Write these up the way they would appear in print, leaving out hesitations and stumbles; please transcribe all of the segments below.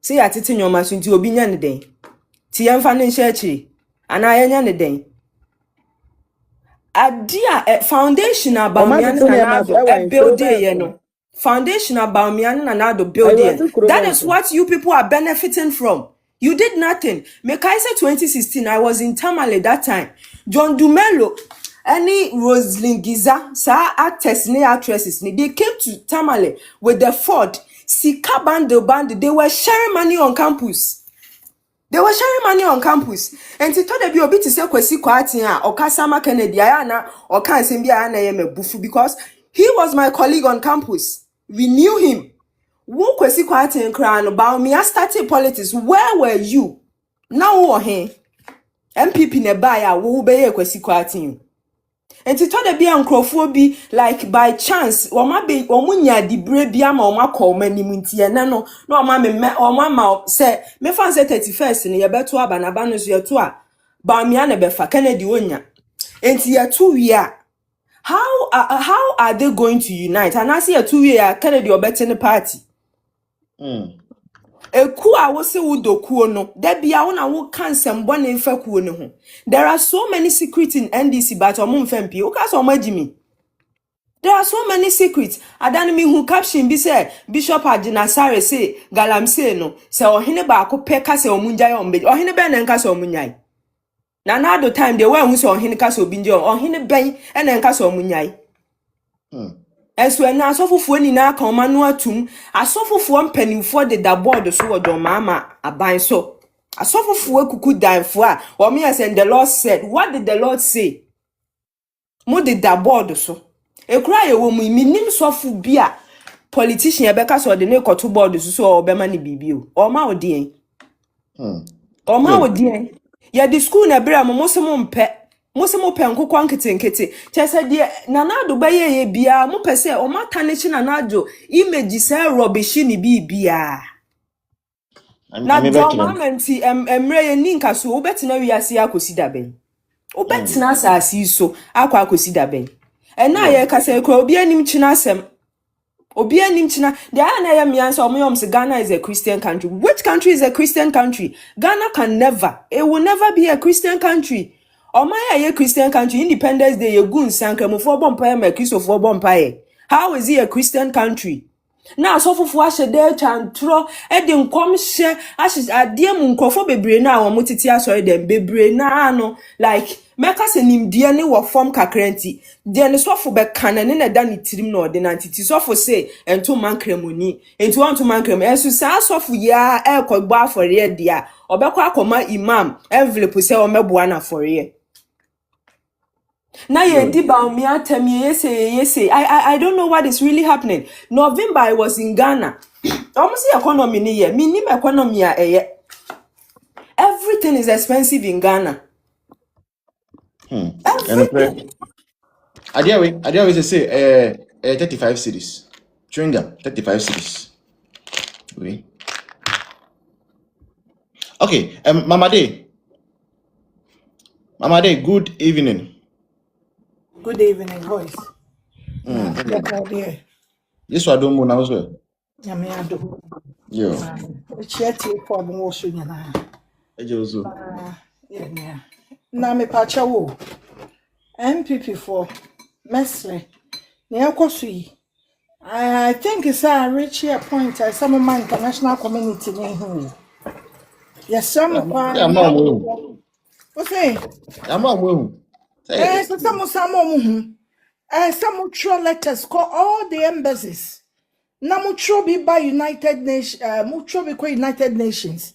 say atete nyoma so nti obi nya ne den ti yemfa ne nhye akiri ana yenya ne den adia foundation about me and Nanado building you know foundation about me and Nanado building that is what you people are benefiting from. You did nothing. Make I say 2016 I was in Tamale that time. John Dumɛlo any Rosalind Giza sa actors ni actresses ni they came to Tamale with the Ford Sika band they were sharing money on campus. They were sharing money on campus. And to told obi to say kwesi kwatia or Kasama Kennedy ayana or kan sembia na yeme bufu because he was my colleague on campus. We knew him. Wo kwesi kwatia nkra no ba me started politics. Where were you? Now wo he MPP ne ba ya wo be ye kwesi kwatia. And to told be ankrofo bi like by chance omunya dibre bi ama omako mani muntie na no na omama say me fan say 31st ne ye beto abanaba no so ye to a ba me na befa Kennedy onya enti ye to wi a how are they going to unite and I see ye to wi a Kennedy obete ne party eku a wo se wudokuo no da bia wo na wo kansem bone mfa kuo ne ho. There are so many secrets in NDC but omo mfa mpi wo ka so magimi. There are so many secrets. Adani mi hu caption bi say Bishop Ajinasare say galamse no say ohene ba ko peka say omunjai ombe ohene ben na nka say omunyai na na do time they were hu say ohene ka say obinje ohene ben na nka say omunyai Eswe na asofufuo ni na aka omanu atum asofufuo mpanimfo de da board so wodo mama aban so asofufuo kuku danfo a o me say the Lord said. What did the Lord say? Mo de da board so ekura ye wo mu minim sofu bia politician e beka so de ne koto board so obema ni bibio o ma odien o ma odien ya di school na bra mo mo se mo pe nkokwa nkete chese de Nanado baye ye bia mo pese o mata ne chi Nanado image say rubbish ni bibia na government emre ye ninka so obetina wiase akosi daben obetina asasi so akwa akosi daben ena Ayɛka say kro obi anim china asem obi anim china the na ya mian so omyom say Ghana is a Christian country. Which country is a Christian country? Ghana can never, it will never be a Christian country. Omaya ye Christian country independence day ye gun sankramofo bompaye me Christopher bompaye. How is it a Christian country? Na asofofo ahye de twantro e de nkom hye ahye ade mu nkrofo bebre na wo titi asori dem bebre na no like meka se nimdie ne wo form kakranti de ne sofo be kanane na da ne tirim na ordinance ti sofo say ento mankremoni ento wanto mankrem enso sa sofo ya e kogbo afore dia obekwa akoma imam envelope say o meboa na afore na ye di ba mi atem ye say I don't know what is really happening. November I was in Ghana. Almost the economy ni ye minim economy a everything is expensive in Ghana. And I always say 35 cities. Chewing gum 35 cities. Oui. Okay, Mama Day, good evening. Good evening, voice. Yes, I don't know as well. Yamiado. Yo. Chetty for the motion. Yeah. Na me pacha wo. MPP for Mesle. Neakosui. I think it's a reach a point as some of my international community name. Yes, some of okay. Some letters call all the embassies. Na mucho be by United Nations, mucho be United Nations.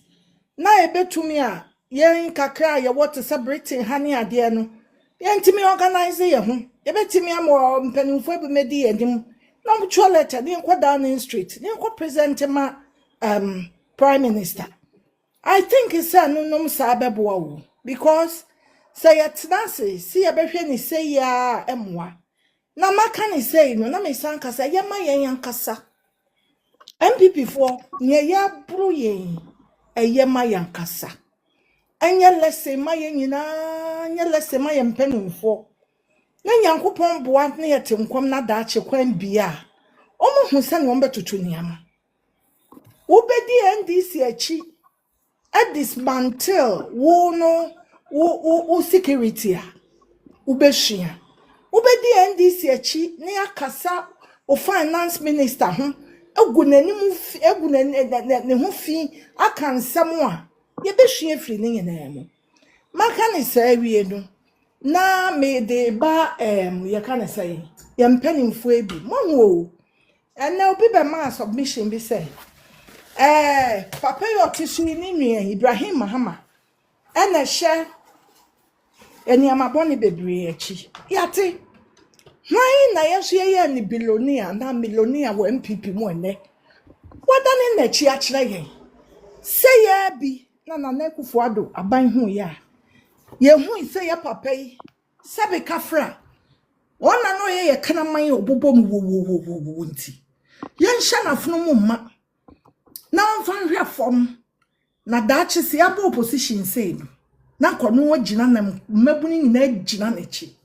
Na ebe to me a yen kakra ye what celebrating honey ade no. Yen timi organize ye ho. Ebe timi amo mpanimfo ebe medi edim. Na mucho letter dey kwa Downing Street. Dey kwa present ma Prime Minister. I think it's a no sa beboa wo because say yetnase see ebehwe ni say ya emwa. Na maka ni say no na me sanka say ye ma yen yankasa. MPP for nye ya bru yen eye ma yankasa. Enye lese ma yen nyina nye lese ma yen mpanimfo. Na Nyankopon boa na yetemkom na da ache kwan bia. Omo hu se ne ombetutu niama. Ubedi NDC achi a dismantle wo no wo security ubeshia. Ubedi NDC achi ne akasa o finance minister ho egu ne ho fi aka nsɛm a yebehia firi ne nyinaa mu. Maka ne saa wie no na me de ba yɛka ne sɛ yɛmpanimfo ebi mo and now be my submission be say papa yo tisu ni nua Ibrahim Mahama and a share any amaboni bebre achi yate why na yeso ye ni billionaire na millionaire wo MPP mo ene wadane na chi a kire yen say ya bi na Nekufu Addo aban hu ya ye hu say ya papa yi sabe kafra ona no ye kanaman obobom wo nti yensha na funu mu ma na mfan hwe fom na daachi se aba opposition say no na kono agina na mabuni nyina agina na chi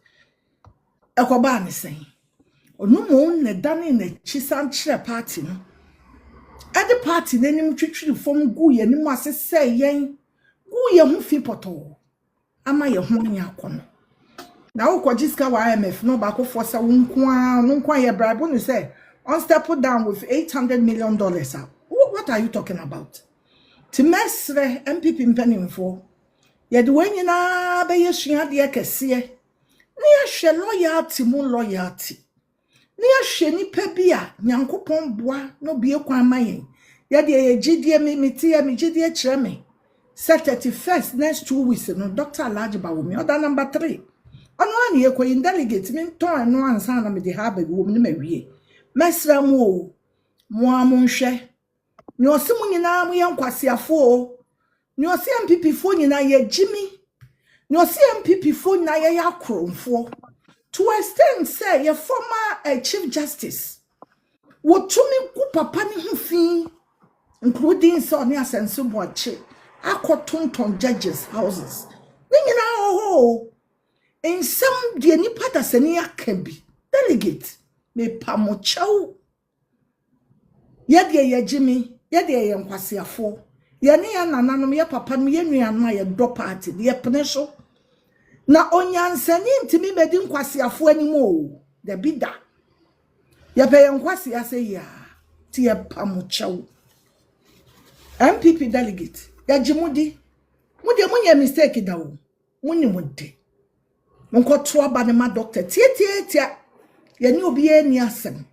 ekoba ne sen onu mo ne dane na chi san kire party no ade party nanim twitwiri fom gu ye nim asese yen gu ye hu fi poto ama ye ho anya kono na ukwajiska wa IMF no ba ko force wonkwa ye bribe no say on step down with $800 million. What are you talking about? To mesre MPP mpanimfo ye de wanyina be yesua de akese ne yahwe loyalty mu loyalty ne yahwe nipa bia nyankopon boa no bie kwan mayen ye de ye gidie mimiti ye me gidie kire me 31st next 2 weeks no Dr. Alhaji Bawomi order number 3 ono an ye ko delegate me ton no ansa na me de ha ba wo me mawie mesra mu o mo amonhwe ni osimu nyina mu yankwasiafo ni osi MPP fo nyina ye jimi ni osi MPP fo nyina ye yakromfo to extend say ye former chief justice wotumi ku papa ni ho fi including so ne asenso boache akotonton judges houses ni nyina ho in some de nipa da sani akabi delegate me pamochau yede ye jimi yede ye nkwasiafo ye ne ya nananom ye papa no ye nuano ye do party ye pene so na onyansani ntimi medi nkwasiafo animo o de bida ye pe ye nkwasiya se ya ti ye pamochau MPP delegate ya jimudi mudi munye mistake da o munni mudi monkoto aba ne ma doctor tie ye ni obi ani asem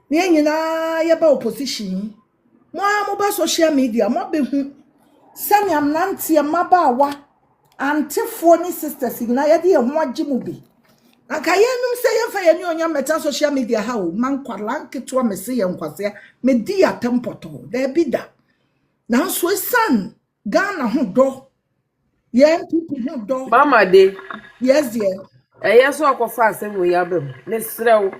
ne nyina ye ba opposition mo ba social media mo be hu sani amnante maba wa antefo ni sisters na ye de ye ho agimu bi anka ye num se ye fa ye ni onya meta social media ha o man kwala nketo amese ye nkwase me di atempoto da bida na so san Ghana ho do ye people ho do Mama de. yes dear Yes, so akofa asem we yabem. Me srew.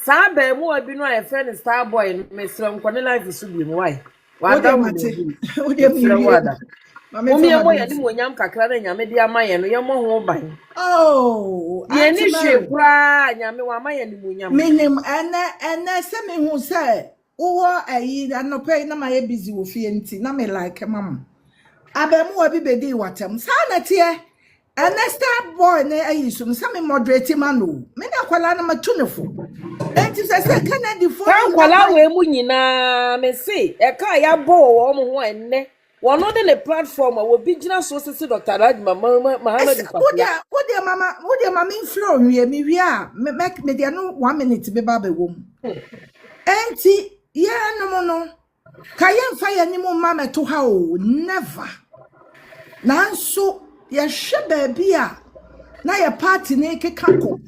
Sa ba mu abi no a friend star boy me srew nkone life su bi mu why. Wa da mu ni. o de mi wada. mama Omi fa emo ye ni monyam kakra na nyame de amaye no ye mo ho ban. oh Ye ni hwe kura nyame wa amaye ni monyam. minim ene se me hu se wo ayi anope na ma ye busy wo fie nti na me like mam abemu obi bedi watem sa na tie ene star boy na ayi sum sa me moderate man o me na kwala na matunefo enti se Kennedy fo Kan kwala we mu nyina me se e ka ya bo wo mo ho enne wono de le platform wo bi gina so se Dr. Alhaji Muhammad Kwafia wo de mama inflow wie mi wie a me de no 1 minute be ba be wom enti ye no no kayen fa ye ni mo mama to ha o never nanso ye hwe ba bia na ye party ne kekako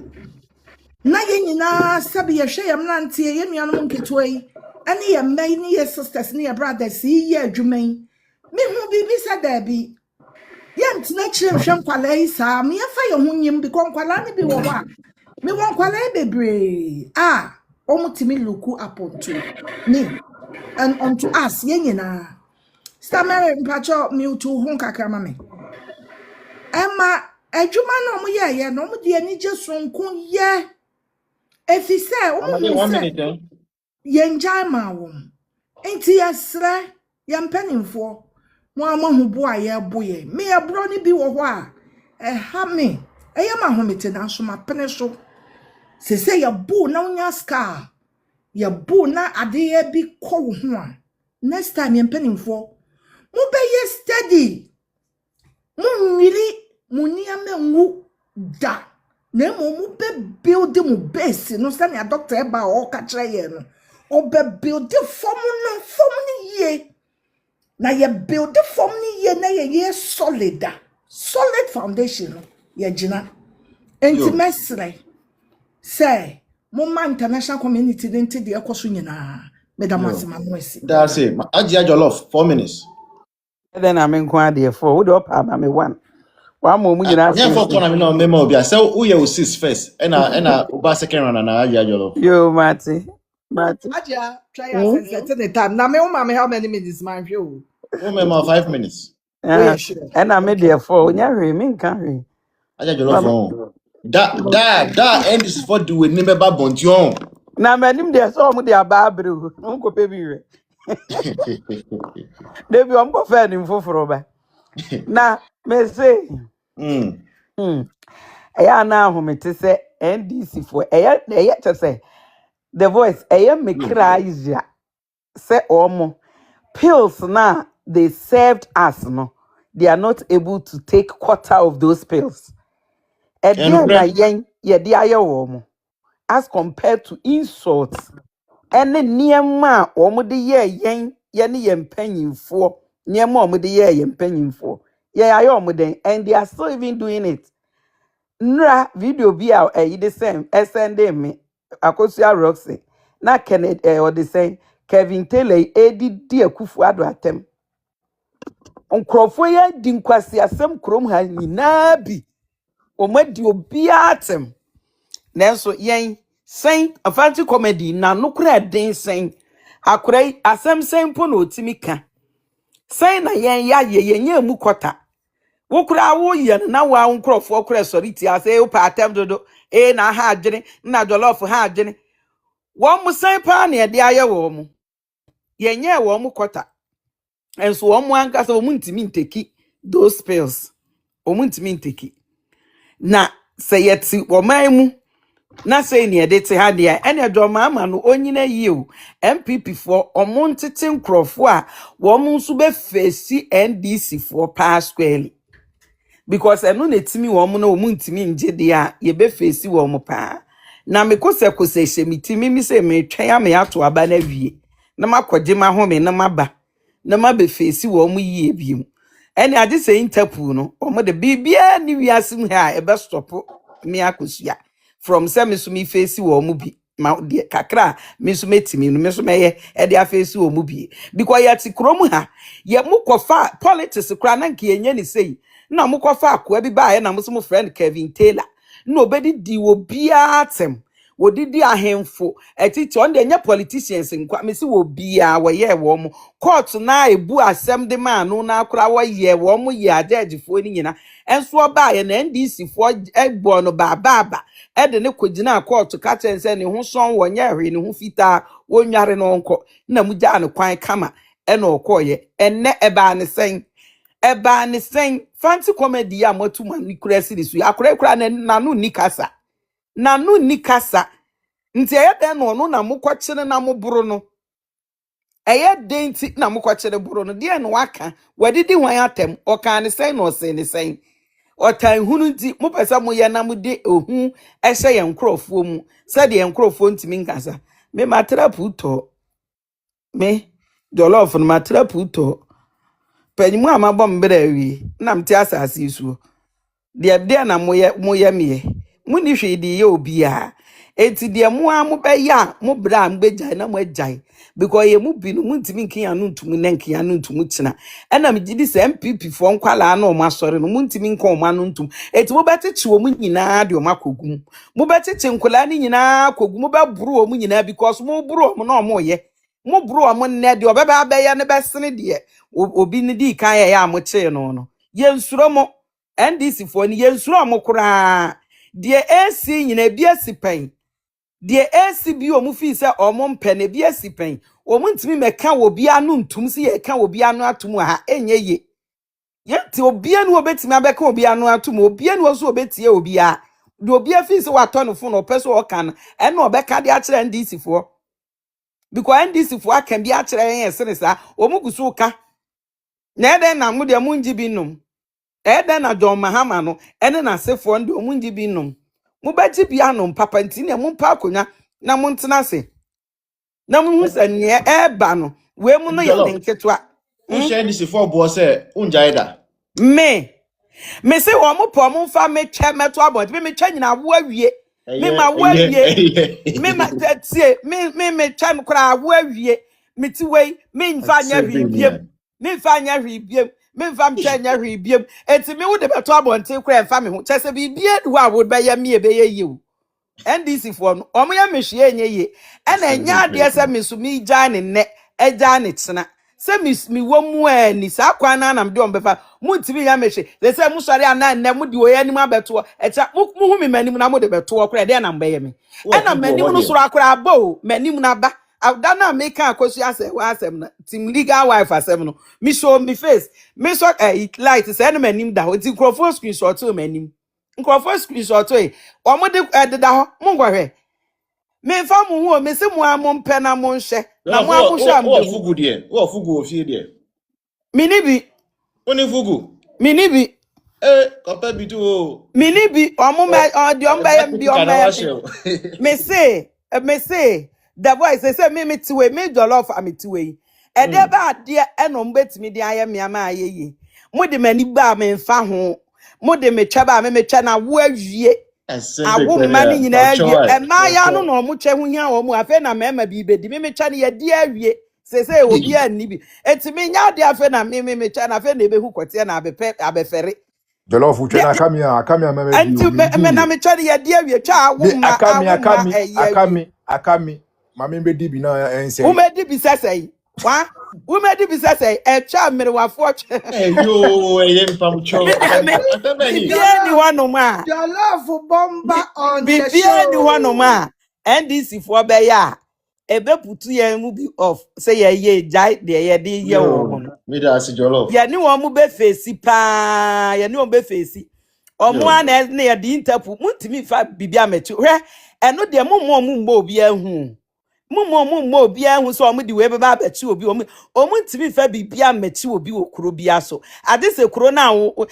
na ye nyina sabi ye hwe ye mnante ye nuanom nketo yi ani ye mai ni ye sisters ni ye brothers ye adwuman me hu bibi sada bi ye ntina kire hwe nkwala yi sa me ye fa ye ho nyim bi konkwala ne bi wo wa me won kwala e bebre omutimi luku aponto ni and unto us ye nyina stamere mpacho mi utu hu kakra mame Emma adwuma no mo ye no mo de ani je sonko ye efise o mo One se minute, ye njai ma wo Enti yesre yampanimfo mo amahubo a ye boye me ye bro ni bi wo ho a ha me eyama homete na so mapene so se ye bu na unya ska ye bu na ade ye bi ko wo ho a next time yampanimfo mo be ye steady mo really muniame nwu da na mo be build mo base no say na doctor eba o ka kire ye no obe build form ni ye na ye build form ni ye na ye solid foundation ye gina enti Yo, mesre say mo ma international community denti de ekoso nyina medam yo. asema no esi That's it. Ajia Jollof, 4 minutes. Then I'm in Quadia for would up I'm a one more you know Yeah, for since corner, no memo. So, who you will see first? And Uba second run and Ajia Jollof. you Marty. Marty. aja try as set the time na me o ma me how many minutes man hwe Who memo 5 minutes? o Uh, ye sure and I made okay there for never mean carry. Ajia Jollof on. That end is for do with Nimeba Bontion. Now, my name there saw me their Barbary, Uncle Baby. They be Uncle Fan in Foforoba. Now, may say, I now whom to say NDC for a yet to say the voice, I am me cries ya. Say Omo. Pills now they served us no. They are not able to take quarter of those pills. A And dear na yen ye dear woman as compared to insults. And then near ma or the year yen yenny yen penny for near mom with the year yen penny for. Yeah, I am with them, and they are still even doing it. Nra video be out the same SND me Akosia Roxy. Na Kenneth or the same Kevin Taylor dear Kufu Atem. Nkrofo ya di nkwasi asem krom ha nyina bi omadi obi atem nanso yen sen afanti comedy na nokra den sen akrai asem sen po na otimi ka sen na yen ya ye yen mu kota wokra wo ye na wa nkrofo kra soriti ase o pa atem dodo na ha adwene na jollof ha adwene wo mu sen pa na ye de aye wo mu yen ye wo mu kota enso wo mu ankasa wo mu ntimi nteki those pills omuntimi nteki na sayeti oman na say ne de te ha de ene do ma no onyina yi o MPP for omontete nkrofo a wo mu nso be face NDC for pass squarely because eno na timi wo mu na omuntimi nje de a ye be face wo mu pa na mekose hyemitimi mi se me twen ya me ato aba na wie na makogye ma home na maba na mabe face wo mu yi ebiem ene ade se interpol no omo de bibia ni wiasem ha e be stop me akosua from say me so me face wo mu bi ma de kakra me so metimi no me so meye e de afase wo mu bi because yati krom ha ye mukofa politics kra na nke yenye ni sei na mukofa akoa bi ba ye na mo friend Kevin Taylor na obedi di wo bia atem wodidi ahemfo etiti on de nya politicians nkwa me si wo bia wo ye wo mo court na ebu asem de man no na akora wo ye wo mo ye ajagefo ni nyina enso oba ye na NDC fo egbo no ba e de ne kogina court ka chense ne ho son wo nya hwe ne ho fita wo nware no nko na mu ja ne kwan kama e na okoye enne eba ne sen fancy comedy ya motu man ni kurasi disu akora na no nikasa na no nikasa nti eye den no na mukwokyere na muburu no eye den ti na mukwokyere buru no de no waka wadidi hwan atem oka ne sen no se ne sen otan hunu nti mupesa moye na mude ohu ehye ye nkrofo mu se de nkrofo ntimi nkasa me matrapu to me jollof no matrapu to panyimu amabom bere wi na mte asase isu de na moye me muni hwedi ye obi a enti de mo a mo be ya mo bra mbeja na mo agyan because ye mu bi no muntimi nkin anu ntumu na nkin anu ntumu kina ena me gidi se MPP fo nkwala na o masori no muntimi nkan o manu ntum enti mo beteche o mu nyina de o makogum mo beteche nkwala ni nyina kogum mo be buru o mu nyina because mo buru o mo na o mo ye mo buru o mo ne de o be ba ye ne be sene de obi ni di kan ya mo che no ye nsuro mo NDC fo ni ye nsuro mo kura de AC nyina bi asipan de ACB omu fi se omo mpe ne bi asipen omu ntimi meka obi anu ntum si ye ka obi anu atum ha enye ye yenti obi anu obetimi abeka obi anu atum obi anu oso obetie obi a de obi afi se wato no fo no peso o kan e na obeka de akere NDC fo because NDC fo aka bi akere yen sene sa omu gusu ka na eden na mu de mu nji bi num eden na John Mahama no ene na sefo nde omu nji bi num mu beji bi anum papa ntini e mu pa akonya na mu ntena se na mu hu se ne eba no we mu no ye Jollof. nketwa Who share this for boss unjaida? me se wo mo po mo fa me che meto abon me twa nyina wo awie me ma wo awie me ma tie me twa no kra wo awie me ti wei me nfa nya hwibiem me nfa nya hwibiem me nfa mtwa nya hwibiem enti me wo de beto abon te kra mfa me ho chese bi bie du a wo be ye me e be ye yiu NDC for no omo ya mehwe enye ye ena enya de se mesu mi gya ne ne egya ne tsena se mi wo mu ani sa kwan na nam de ombefa mu ntimi ya mehwe le se mu sori ana ne mu de oya nim abeto echa mu hu mi manim na mu de beto kra de na mbaye me ena manim no soro akra aba manim na ba da na me kan akosu ase wa asem na tim legal wife asem no mi show me face me so light se na manim da ho ti crofo screenshot to manim Nkofo screenshot omo de ededa ho mungwahwe me fa mu hu me se mu amom pe na mo nhye na mo akohwe am What fugu there? What fugu of here there? minibi Only fugu. Minibi Bi tu. Minibi omo me odi omba bi omba me say the boy say me tiwe me jollof am tiwe e de ba ade e no mbetimi de aye me ama aye mo de mani ba me mfa ho mo de me twa ba me twa na wo awie awo mani nyina awie e ma ya no no mo twa hu hia wo mo afa na mema bi bedi me twa ne ye de awie say obi ani bi etimi nya de afa na me twa na afa na ebe hu kote na abefere Jollof uche na akamia meme anti me na me twa ne ye de awie twa awo ma akami mame be di bi na ense wo me di bi sesei wa wo me di bi sesei e twa mere wafo Yo, pamucho. bibia ni honom a Jollof bomba on the bibia ni show. honom a NDC fo be ya ebe putu ye mu bi off say ye jai de ye de ye wo ho no Me da si jollof. ye ni wo mu be face pa ye ni wo be face omo a na ye de interpu muntimi fa bibia metu hwe eno de mu mbo obi ahu mo obi ahu so omo di we be ba betu obi omo ntimi fa bibia metu obi okuro bia so ade se kuro na wo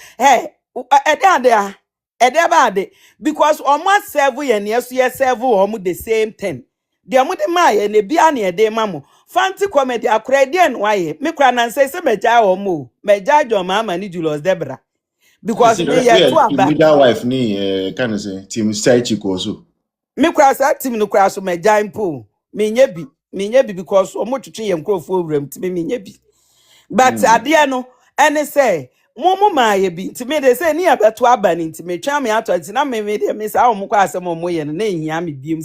ede ba ade because omo serve ye ne so ye serve omo the same thing de omo de ma ye ne bia ne ede ma mo fancy comedy akura de no aye me kura nan say meja omo meja John Mahama ni Julius Debra because me ye to aba Leader wife ni can say team side chick also. me kura sa team no kura so meja impo me nye bi because omo twetwe ye nkrofo owuram ti me nye bi but ade no ene say mo ma ye bi ti me de say ni abeto aba ni ti me twa me ato ti na me de me sa omo kwa asem omo ye no na ehia me biem